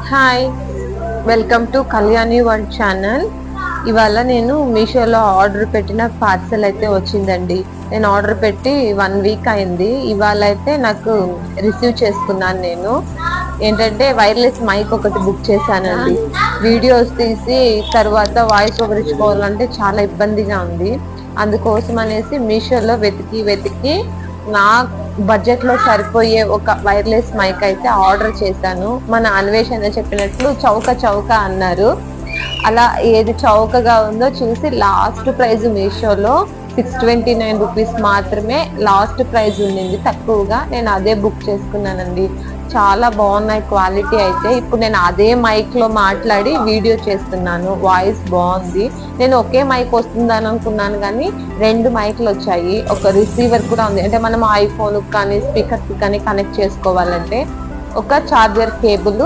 Hi, welcome to Kalyani world channel. ఇవాళ నేను మీషోలో ఆర్డర్ పెట్టిన పార్సల్ అయితే వచ్చిందండి. నేను ఆర్డర్ పెట్టి 1 వీక్ అయింది. ఇవాళ అయితే నాకు రిసీవ్ చేసుకున్నాను. నేను ఏంటంటే వైర్లెస్ మైక్ ఒకటి బుక్ చేశానండి. వీడియోస్ తీసి తర్వాత వాయిస్ ఓవర్ ఇచ్చుకోవాలంటే చాలా ఇబ్బందిగా ఉంది. అందుకోసం అనేసి మీషోలో వెతికి నా బడ్జెట్ లో సరిపోయే ఒక వైర్లెస్ మైక్ అయితే ఆర్డర్ చేశాను. మన అన్వేషణ చెప్పినట్లు చౌక అన్నారు. అలా ఏది చౌకగా ఉందో చూసి లాస్ట్ ప్రైస్ మీషోలో 629 రూపీస్ మాత్రమే లాస్ట్ ప్రైస్ ఉండింది, తక్కువగా. నేను అదే బుక్ చేసుకున్నానండి. చాలా బాగున్నాయి క్వాలిటీ అయితే. ఇప్పుడు నేను అదే మైక్ లో మాట్లాడి వీడియో చేస్తున్నాను. వాయిస్ బాగుంది. నేను ఒకే మైక్ వస్తుందని అనుకున్నాను, కానీ 2 మైక్లు వచ్చాయి. ఒక రిసీవర్ కూడా ఉంది. అంటే మనం ఐఫోన్ కానీ స్పీకర్ కానీ కనెక్ట్ చేసుకోవాలంటే ఒక చార్జర్ కేబుల్